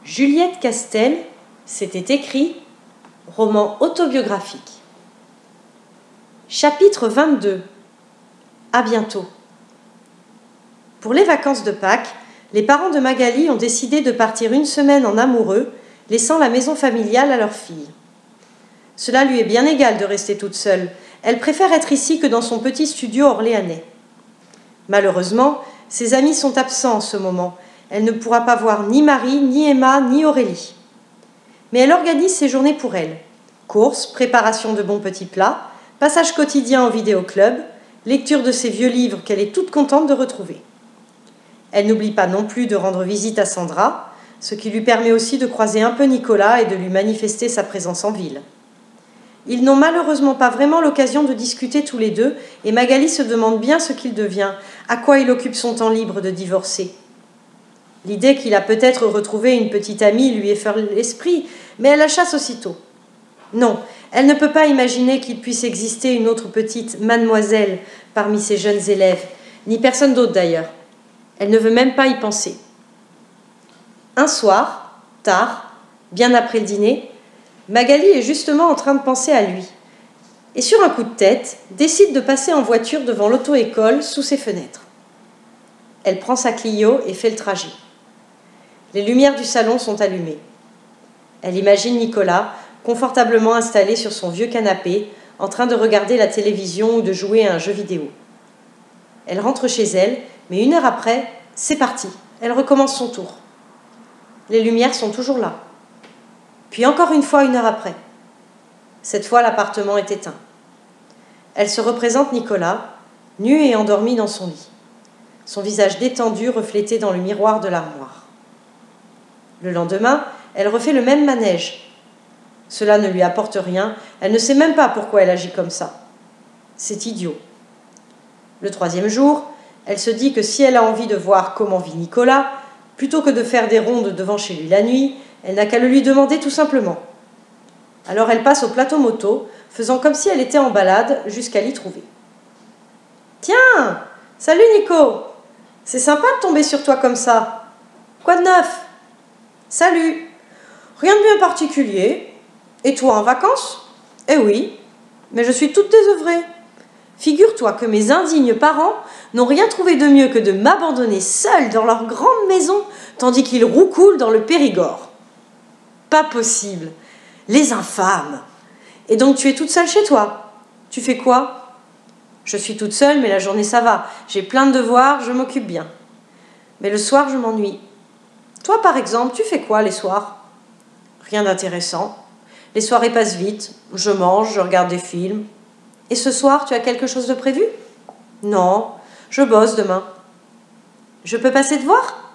Juliette Castel, c'était écrit, roman autobiographique. Chapitre 22. À bientôt. Pour les vacances de Pâques, les parents de Magali ont décidé de partir une semaine en amoureux, laissant la maison familiale à leur fille. Cela lui est bien égal de rester toute seule. Elle préfère être ici que dans son petit studio orléanais. Malheureusement, ses amis sont absents en ce moment. Elle ne pourra pas voir ni Marie, ni Emma, ni Aurélie. Mais elle organise ses journées pour elle. Courses, préparation de bons petits plats, passage quotidien au vidéoclub, lecture de ses vieux livres qu'elle est toute contente de retrouver. Elle n'oublie pas non plus de rendre visite à Sandra, ce qui lui permet aussi de croiser un peu Nicolas et de lui manifester sa présence en ville. Ils n'ont malheureusement pas vraiment l'occasion de discuter tous les deux et Magali se demande bien ce qu'il devient, à quoi il occupe son temps libre de divorcer. L'idée qu'il a peut-être retrouvé une petite amie lui effleure l'esprit, mais elle la chasse aussitôt. Non, elle ne peut pas imaginer qu'il puisse exister une autre petite mademoiselle parmi ses jeunes élèves, ni personne d'autre d'ailleurs. Elle ne veut même pas y penser. Un soir, tard, bien après le dîner, Magali est justement en train de penser à lui. Et sur un coup de tête, décide de passer en voiture devant l'auto-école sous ses fenêtres. Elle prend sa Clio et fait le trajet. Les lumières du salon sont allumées. Elle imagine Nicolas, confortablement installé sur son vieux canapé, en train de regarder la télévision ou de jouer à un jeu vidéo. Elle rentre chez elle, mais 1 heure après, c'est parti. Elle recommence son tour. Les lumières sont toujours là. Puis encore une fois 1 heure après. Cette fois, l'appartement est éteint. Elle se représente Nicolas, nu et endormi dans son lit. Son visage détendu reflété dans le miroir de l'armoire. Le lendemain, elle refait le même manège. Cela ne lui apporte rien, elle ne sait même pas pourquoi elle agit comme ça. C'est idiot. Le 3e jour, elle se dit que si elle a envie de voir comment vit Nicolas, plutôt que de faire des rondes devant chez lui la nuit, elle n'a qu'à le lui demander tout simplement. Alors elle passe au plateau moto, faisant comme si elle était en balade jusqu'à l'y trouver. « Tiens, salut Nico, c'est sympa de tomber sur toi comme ça. Quoi de neuf ? Salut, rien de bien particulier. Et toi en vacances ? Eh oui, mais je suis toute désœuvrée. Figure-toi que mes indignes parents n'ont rien trouvé de mieux que de m'abandonner seule dans leur grande maison, tandis qu'ils roucoulent dans le Périgord. Pas possible, les infâmes. Et donc tu es toute seule chez toi ? Tu fais quoi ? Je suis toute seule, mais la journée ça va. J'ai plein de devoirs, je m'occupe bien. Mais le soir, je m'ennuie. Toi, par exemple, tu fais quoi les soirs ? Rien d'intéressant. Les soirées passent vite. Je mange, je regarde des films. Et ce soir, tu as quelque chose de prévu ? Non, je bosse demain. Je peux passer te voir ?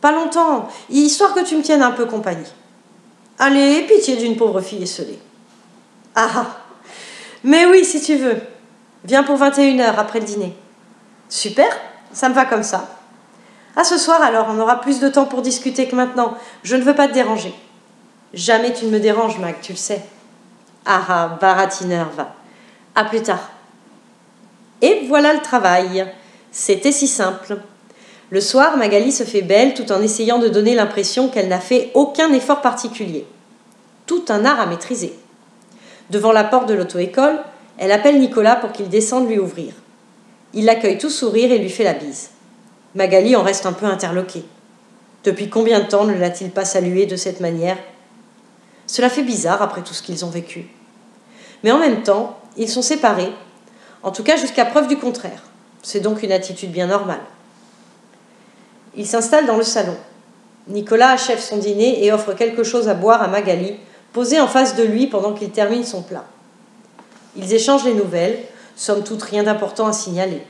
Pas longtemps, histoire que tu me tiennes un peu compagnie. Allez, pitié d'une pauvre fille esseulée. Ah, mais oui, si tu veux. Viens pour 21h après le dîner. Super, ça me va comme ça. À ce soir alors, on aura plus de temps pour discuter que maintenant. Je ne veux pas te déranger. Jamais tu ne me déranges, Mag, tu le sais. Ah, baratineur, va. À plus tard. Et voilà le travail. C'était si simple. Le soir, Magali se fait belle tout en essayant de donner l'impression qu'elle n'a fait aucun effort particulier. Tout un art à maîtriser. Devant la porte de l'auto-école, elle appelle Nicolas pour qu'il descende lui ouvrir. Il l'accueille tout sourire et lui fait la bise. Magali en reste un peu interloquée. Depuis combien de temps ne l'a-t-il pas saluée de cette manière ? Cela fait bizarre après tout ce qu'ils ont vécu. Mais en même temps, ils sont séparés, en tout cas jusqu'à preuve du contraire. C'est donc une attitude bien normale. Ils s'installent dans le salon. Nicolas achève son dîner et offre quelque chose à boire à Magali, posée en face de lui pendant qu'il termine son plat. Ils échangent les nouvelles, somme toute rien d'important à signaler.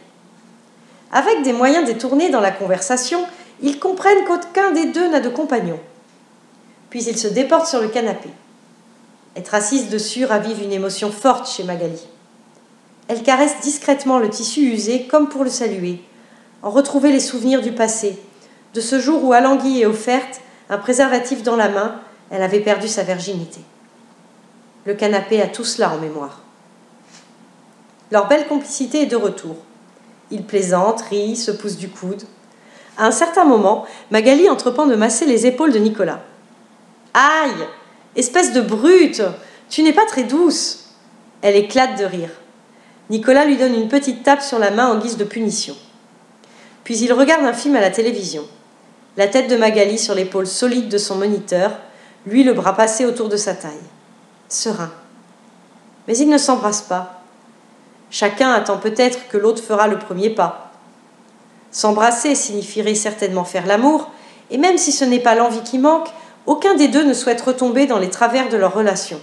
Avec des moyens détournés dans la conversation, ils comprennent qu'aucun des deux n'a de compagnon. Puis ils se déportent sur le canapé. Être assise dessus ravive une émotion forte chez Magali. Elle caresse discrètement le tissu usé comme pour le saluer, en retrouver les souvenirs du passé, de ce jour où, alanguie et offerte, un préservatif dans la main, elle avait perdu sa virginité. Le canapé a tout cela en mémoire. Leur belle complicité est de retour. Ils plaisantent, rient, se poussent du coude. À un certain moment, Magali entreprend de masser les épaules de Nicolas. Aïe! Espèce de brute! Tu n'es pas très douce! Elle éclate de rire. Nicolas lui donne une petite tape sur la main en guise de punition. Puis il regarde un film à la télévision. La tête de Magali sur l'épaule solide de son moniteur, lui le bras passé autour de sa taille. Serein. Mais ils ne s'embrassent pas. Chacun attend peut-être que l'autre fera le premier pas. S'embrasser signifierait certainement faire l'amour, et même si ce n'est pas l'envie qui manque, aucun des deux ne souhaite retomber dans les travers de leur relation.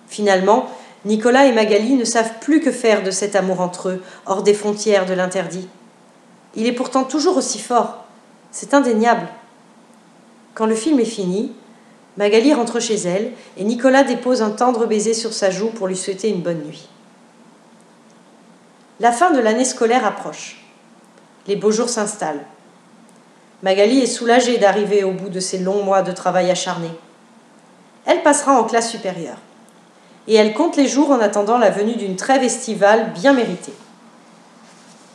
Finalement, Nicolas et Magali ne savent plus que faire de cet amour entre eux, hors des frontières de l'interdit. Il est pourtant toujours aussi fort. C'est indéniable. Quand le film est fini, Magali rentre chez elle et Nicolas dépose un tendre baiser sur sa joue pour lui souhaiter une bonne nuit. La fin de l'année scolaire approche. Les beaux jours s'installent. Magali est soulagée d'arriver au bout de ces longs mois de travail acharné. Elle passera en classe supérieure. Et elle compte les jours en attendant la venue d'une trêve estivale bien méritée.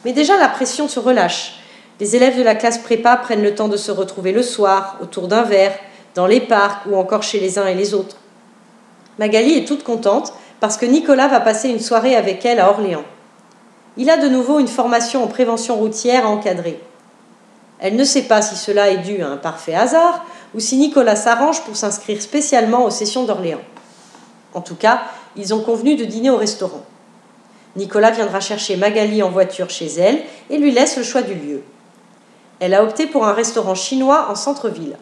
Mais déjà la pression se relâche. Les élèves de la classe prépa prennent le temps de se retrouver le soir, autour d'un verre, dans les parcs ou encore chez les uns et les autres. Magali est toute contente parce que Nicolas va passer une soirée avec elle à Orléans. Il a de nouveau une formation en prévention routière à encadrer. Elle ne sait pas si cela est dû à un parfait hasard ou si Nicolas s'arrange pour s'inscrire spécialement aux sessions d'Orléans. En tout cas, ils ont convenu de dîner au restaurant. Nicolas viendra chercher Magali en voiture chez elle et lui laisse le choix du lieu. Elle a opté pour un restaurant chinois en centre-ville.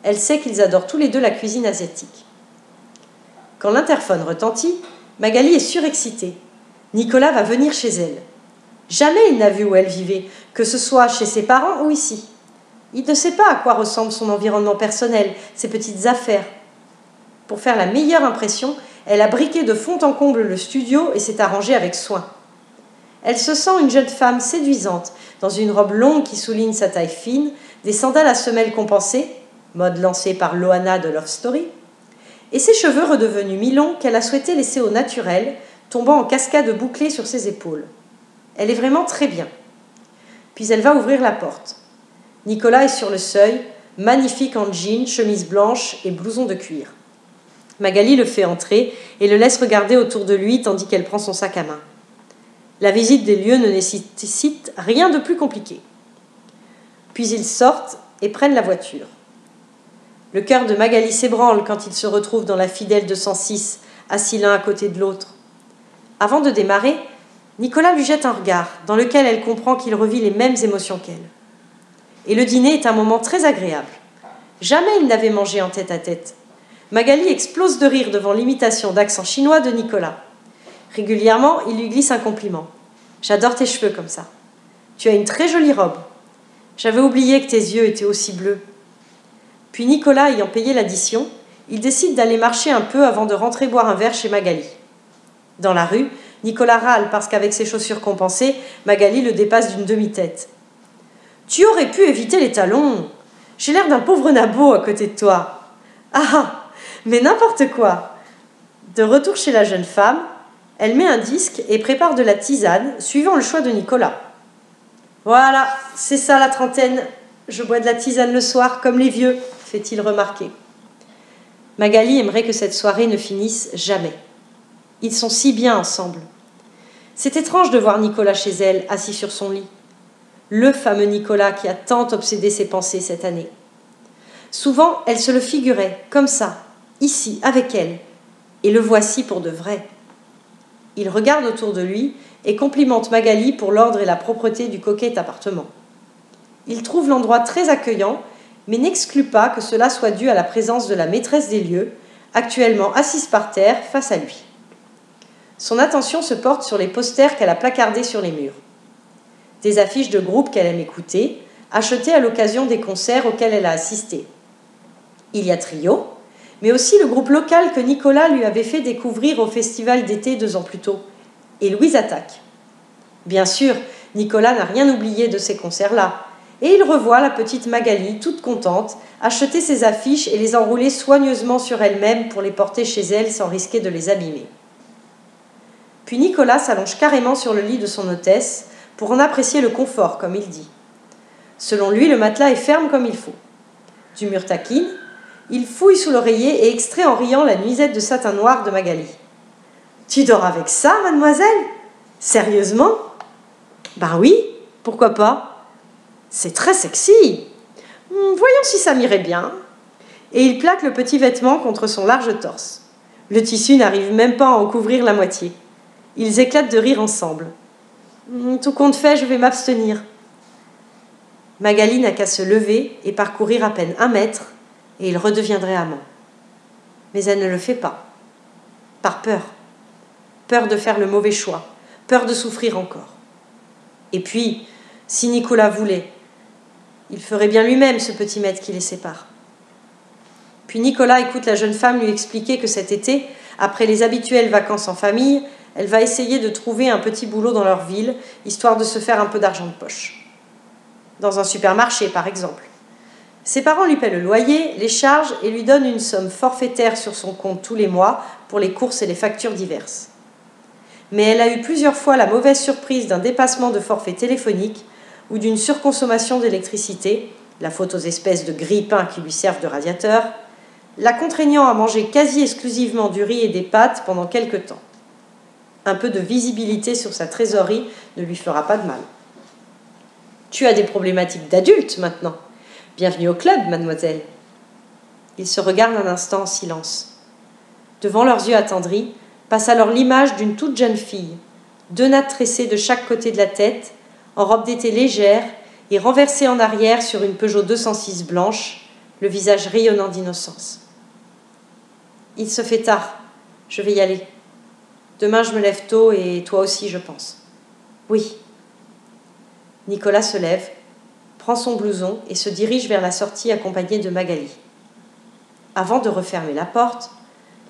Elle sait qu'ils adorent tous les deux la cuisine asiatique. Quand l'interphone retentit, Magali est surexcitée. Nicolas va venir chez elle. Jamais il n'a vu où elle vivait, que ce soit chez ses parents ou ici. Il ne sait pas à quoi ressemble son environnement personnel, ses petites affaires. Pour faire la meilleure impression, elle a briqué de fond en comble le studio et s'est arrangée avec soin. Elle se sent une jeune femme séduisante, dans une robe longue qui souligne sa taille fine, des sandales à semelles compensées, mode lancée par Loana de Love Story, et ses cheveux redevenus mi-longs qu'elle a souhaité laisser au naturel, tombant en cascade bouclée sur ses épaules. Elle est vraiment très bien. Puis elle va ouvrir la porte. Nicolas est sur le seuil, magnifique en jean, chemise blanche et blouson de cuir. Magali le fait entrer et le laisse regarder autour de lui tandis qu'elle prend son sac à main. La visite des lieux ne nécessite rien de plus compliqué. Puis ils sortent et prennent la voiture. Le cœur de Magali s'ébranle quand ils se retrouvent dans la fidèle 206, assis l'un à côté de l'autre. Avant de démarrer, Nicolas lui jette un regard dans lequel elle comprend qu'il revit les mêmes émotions qu'elle. Et le dîner est un moment très agréable. Jamais il n'avait mangé en tête-à-tête. Magali explose de rire devant l'imitation d'accent chinois de Nicolas. Régulièrement, il lui glisse un compliment. « J'adore tes cheveux comme ça. Tu as une très jolie robe. J'avais oublié que tes yeux étaient aussi bleus. » Puis Nicolas ayant payé l'addition, il décide d'aller marcher un peu avant de rentrer boire un verre chez Magali. Dans la rue, Nicolas râle parce qu'avec ses chaussures compensées, Magali le dépasse d'une demi-tête. « Tu aurais pu éviter les talons. J'ai l'air d'un pauvre nabo à côté de toi. »« Ah, mais n'importe quoi !» De retour chez la jeune femme, elle met un disque et prépare de la tisane, suivant le choix de Nicolas. « Voilà, c'est ça la trentaine. Je bois de la tisane le soir, comme les vieux, » fait-il remarquer. Magali aimerait que cette soirée ne finisse jamais. Ils sont si bien ensemble. C'est étrange de voir Nicolas chez elle, assis sur son lit. Le fameux Nicolas qui a tant obsédé ses pensées cette année. Souvent, elle se le figurait, comme ça, ici, avec elle. Et le voici pour de vrai. Il regarde autour de lui et complimente Magali pour l'ordre et la propreté du coquet appartement. Il trouve l'endroit très accueillant, mais n'exclut pas que cela soit dû à la présence de la maîtresse des lieux, actuellement assise par terre face à lui. Son attention se porte sur les posters qu'elle a placardés sur les murs. Des affiches de groupes qu'elle aime écouter, achetées à l'occasion des concerts auxquels elle a assisté. Il y a Trio, mais aussi le groupe local que Nicolas lui avait fait découvrir au festival d'été 2 ans plus tôt, et Louise Attaque. Bien sûr, Nicolas n'a rien oublié de ces concerts-là, et il revoit la petite Magali, toute contente, acheter ses affiches et les enrouler soigneusement sur elle-même pour les porter chez elle sans risquer de les abîmer. Puis Nicolas s'allonge carrément sur le lit de son hôtesse pour en apprécier le confort, comme il dit. Selon lui, le matelas est ferme comme il faut. Du mur taquine, il fouille sous l'oreiller et extrait en riant la nuisette de satin noir de Magali. « Tu dors avec ça, mademoiselle ? Sérieusement ? » ?»« Ben oui, pourquoi pas ? C'est très sexy. Voyons si ça m'irait bien. » Et il plaque le petit vêtement contre son large torse. Le tissu n'arrive même pas à en couvrir la moitié. Ils éclatent de rire ensemble. « Tout compte fait, je vais m'abstenir. » Magali n'a qu'à se lever et parcourir à peine 1 mètre, et ils redeviendraient amants. Mais elle ne le fait pas. Par peur. Peur de faire le mauvais choix. Peur de souffrir encore. Et puis, si Nicolas voulait, il ferait bien lui-même ce petit mètre qui les sépare. Puis Nicolas écoute la jeune femme lui expliquer que cet été, après les habituelles vacances en famille, elle va essayer de trouver un petit boulot dans leur ville, histoire de se faire un peu d'argent de poche. Dans un supermarché, par exemple. Ses parents lui paient le loyer, les charges et lui donnent une somme forfaitaire sur son compte tous les mois pour les courses et les factures diverses. Mais elle a eu plusieurs fois la mauvaise surprise d'un dépassement de forfait téléphonique ou d'une surconsommation d'électricité, la faute aux espèces de grille-pains qui lui servent de radiateur, la contraignant à manger quasi exclusivement du riz et des pâtes pendant quelque temps. Un peu de visibilité sur sa trésorerie ne lui fera pas de mal. Tu as des problématiques d'adulte maintenant. Bienvenue au club, mademoiselle. Ils se regardent un instant en silence. Devant leurs yeux attendris, passe alors l'image d'une toute jeune fille, 2 nattes tressées de chaque côté de la tête, en robe d'été légère et renversée en arrière sur une Peugeot 206 blanche, le visage rayonnant d'innocence. Il se fait tard, je vais y aller. Demain je me lève tôt et toi aussi, je pense. Oui. Nicolas se lève, prend son blouson et se dirige vers la sortie accompagné de Magali. Avant de refermer la porte,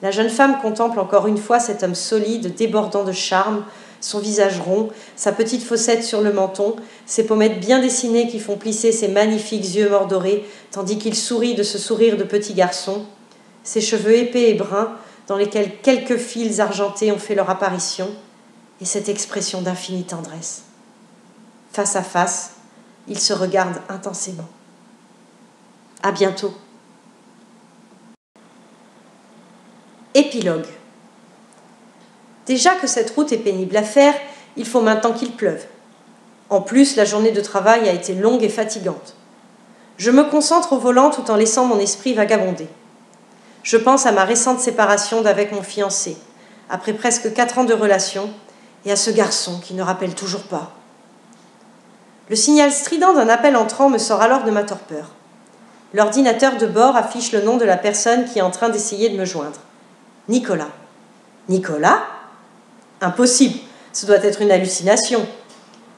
la jeune femme contemple encore une fois cet homme solide, débordant de charme, son visage rond, sa petite fossette sur le menton, ses pommettes bien dessinées qui font plisser ses magnifiques yeux mordorés, tandis qu'il sourit de ce sourire de petit garçon, ses cheveux épais et bruns, dans lesquels quelques fils argentés ont fait leur apparition, et cette expression d'infinie tendresse. Face à face, ils se regardent intensément. À bientôt. Épilogue. Déjà que cette route est pénible à faire, il faut maintenant qu'il pleuve. En plus, la journée de travail a été longue et fatigante. Je me concentre au volant tout en laissant mon esprit vagabonder. Je pense à ma récente séparation d'avec mon fiancé, après presque 4 ans de relation, et à ce garçon qui ne rappelle toujours pas. Le signal strident d'un appel entrant me sort alors de ma torpeur. L'ordinateur de bord affiche le nom de la personne qui est en train d'essayer de me joindre. Nicolas. Nicolas ? Impossible, ce doit être une hallucination.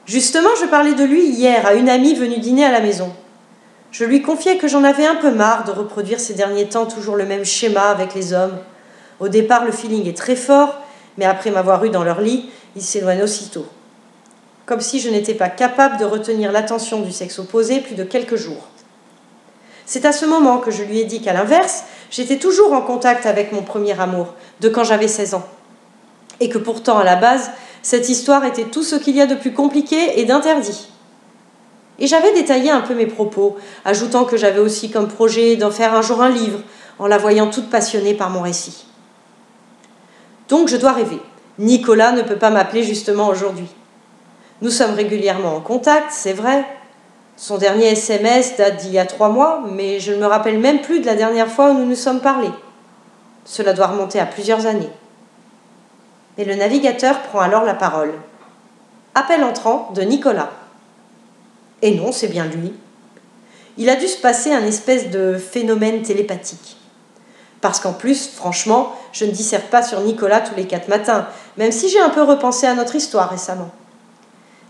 Justement, je parlais de lui hier à une amie venue dîner à la maison. Je lui confiais que j'en avais un peu marre de reproduire ces derniers temps toujours le même schéma avec les hommes. Au départ, le feeling est très fort, mais après m'avoir eu dans leur lit, il s'éloigne aussitôt. Comme si je n'étais pas capable de retenir l'attention du sexe opposé plus de quelques jours. C'est à ce moment que je lui ai dit qu'à l'inverse, j'étais toujours en contact avec mon premier amour, de quand j'avais 16 ans. Et que pourtant, à la base, cette histoire était tout ce qu'il y a de plus compliqué et d'interdit. Et j'avais détaillé un peu mes propos, ajoutant que j'avais aussi comme projet d'en faire un jour un livre, en la voyant toute passionnée par mon récit. Donc je dois rêver. Nicolas ne peut pas m'appeler justement aujourd'hui. Nous sommes régulièrement en contact, c'est vrai. Son dernier SMS date d'il y a 3 mois, mais je ne me rappelle même plus de la dernière fois où nous nous sommes parlé. Cela doit remonter à plusieurs années. Mais le navigateur prend alors la parole. Appel entrant de Nicolas. Et non, c'est bien lui. Il a dû se passer un espèce de phénomène télépathique. Parce qu'en plus, franchement, je ne disserte pas sur Nicolas tous les 4 matins, même si j'ai un peu repensé à notre histoire récemment.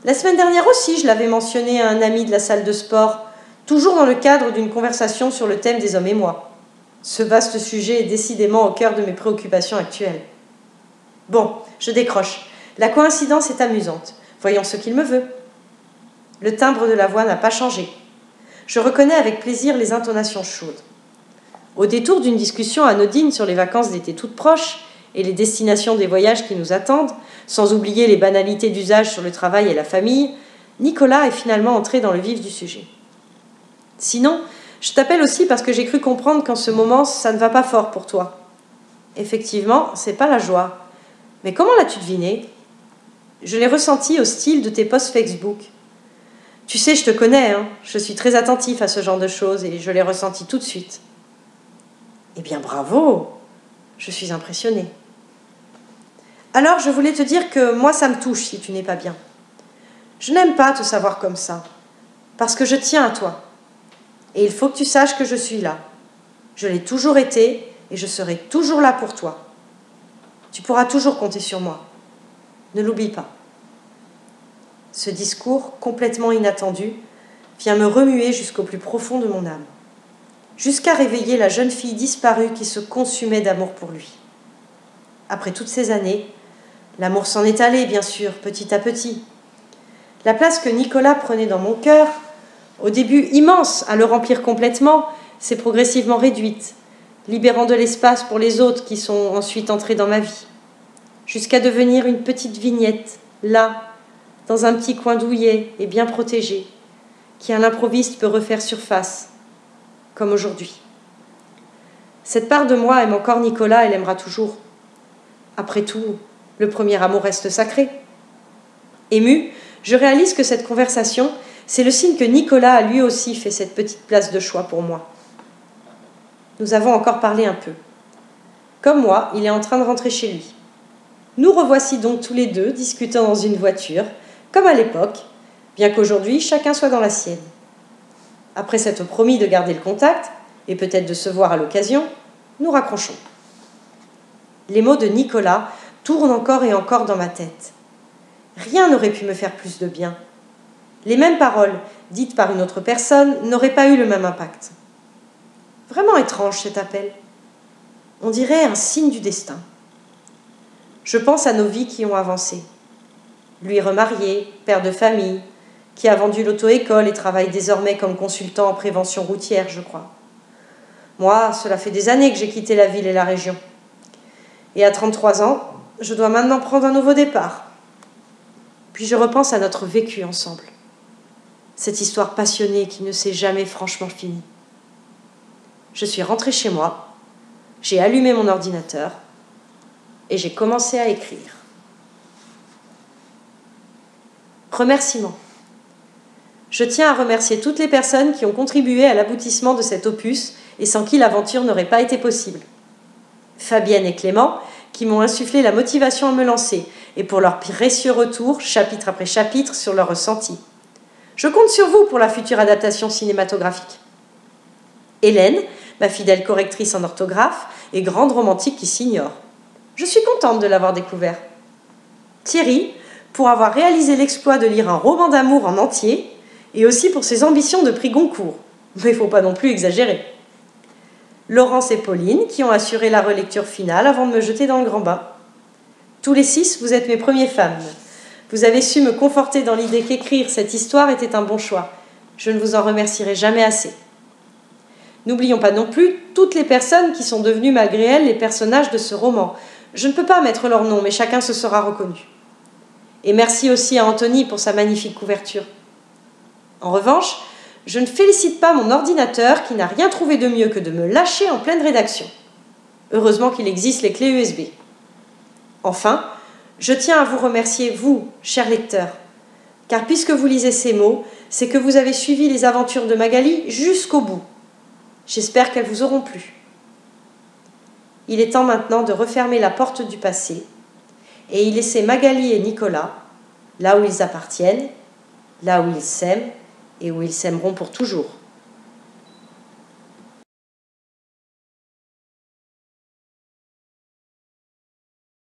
La semaine dernière aussi, je l'avais mentionné à un ami de la salle de sport, toujours dans le cadre d'une conversation sur le thème des hommes et moi. Ce vaste sujet est décidément au cœur de mes préoccupations actuelles. Bon, je décroche. La coïncidence est amusante. Voyons ce qu'il me veut. Le timbre de la voix n'a pas changé. Je reconnais avec plaisir les intonations chaudes. Au détour d'une discussion anodine sur les vacances d'été toutes proches et les destinations des voyages qui nous attendent, sans oublier les banalités d'usage sur le travail et la famille, Nicolas est finalement entré dans le vif du sujet. Sinon, Je t'appelle aussi parce que j'ai cru comprendre qu'en ce moment, ça ne va pas fort pour toi. Effectivement, c'est pas la joie. Mais comment l'as-tu deviné? Je l'ai ressenti au style de tes posts Facebook. Tu sais, je te connais, hein. Je suis très attentif à ce genre de choses et je l'ai ressenti tout de suite. Eh bien, bravo! Je suis impressionnée. Alors, je voulais te dire que moi, ça me touche si tu n'es pas bien. Je n'aime pas te savoir comme ça, parce que je tiens à toi. Et il faut que tu saches que je suis là. Je l'ai toujours été et je serai toujours là pour toi. Tu pourras toujours compter sur moi. Ne l'oublie pas. Ce discours, complètement inattendu, vient me remuer jusqu'au plus profond de mon âme, jusqu'à réveiller la jeune fille disparue qui se consumait d'amour pour lui. Après toutes ces années, l'amour s'en est allé, bien sûr, petit à petit. La place que Nicolas prenait dans mon cœur, au début immense à le remplir complètement, s'est progressivement réduite, libérant de l'espace pour les autres qui sont ensuite entrés dans ma vie, jusqu'à devenir une petite vignette, là, dans un petit coin douillet et bien protégé, qui à l'improviste peut refaire surface, comme aujourd'hui. Cette part de moi aime encore Nicolas et l'aimera toujours. Après tout, le premier amour reste sacré. Émue, je réalise que cette conversation, c'est le signe que Nicolas a lui aussi fait cette petite place de choix pour moi. Nous avons encore parlé un peu. Comme moi, il est en train de rentrer chez lui. Nous revoici donc tous les deux discutant dans une voiture, comme à l'époque, bien qu'aujourd'hui chacun soit dans la sienne. Après s'être promis de garder le contact, et peut-être de se voir à l'occasion, nous raccrochons. Les mots de Nicolas tournent encore et encore dans ma tête. Rien n'aurait pu me faire plus de bien. Les mêmes paroles, dites par une autre personne, n'auraient pas eu le même impact. Vraiment étrange cet appel. On dirait un signe du destin. Je pense à nos vies qui ont avancé. Lui remarié, père de famille, qui a vendu l'auto-école et travaille désormais comme consultant en prévention routière, je crois. Moi, cela fait des années que j'ai quitté la ville et la région. Et à 33 ans, je dois maintenant prendre un nouveau départ. Puis je repense à notre vécu ensemble. Cette histoire passionnée qui ne s'est jamais franchement finie. Je suis rentrée chez moi, j'ai allumé mon ordinateur et j'ai commencé à écrire. Remerciements. Je tiens à remercier toutes les personnes qui ont contribué à l'aboutissement de cet opus et sans qui l'aventure n'aurait pas été possible. Fabienne et Clément, qui m'ont insufflé la motivation à me lancer et pour leur précieux retour, chapitre après chapitre, sur leurs ressentis. Je compte sur vous pour la future adaptation cinématographique. Hélène, ma fidèle correctrice en orthographe et grande romantique qui s'ignore. Je suis contente de l'avoir découvert. Thierry, pour avoir réalisé l'exploit de lire un roman d'amour en entier, et aussi pour ses ambitions de prix Goncourt. Mais il ne faut pas non plus exagérer. Laurence et Pauline, qui ont assuré la relecture finale avant de me jeter dans le grand bain. Tous les 6, vous êtes mes premiers fans. Vous avez su me conforter dans l'idée qu'écrire cette histoire était un bon choix. Je ne vous en remercierai jamais assez. N'oublions pas non plus toutes les personnes qui sont devenues malgré elles les personnages de ce roman. Je ne peux pas mettre leur nom, mais chacun se sera reconnu. Et merci aussi à Anthony pour sa magnifique couverture. En revanche, je ne félicite pas mon ordinateur qui n'a rien trouvé de mieux que de me lâcher en pleine rédaction. Heureusement qu'il existe les clés USB. Enfin, je tiens à vous remercier, vous, chers lecteurs, car puisque vous lisez ces mots, c'est que vous avez suivi les aventures de Magali jusqu'au bout. J'espère qu'elles vous auront plu. Il est temps maintenant de refermer la porte du passé et y laisser Magali et Nicolas, là où ils appartiennent, là où ils s'aiment et où ils s'aimeront pour toujours.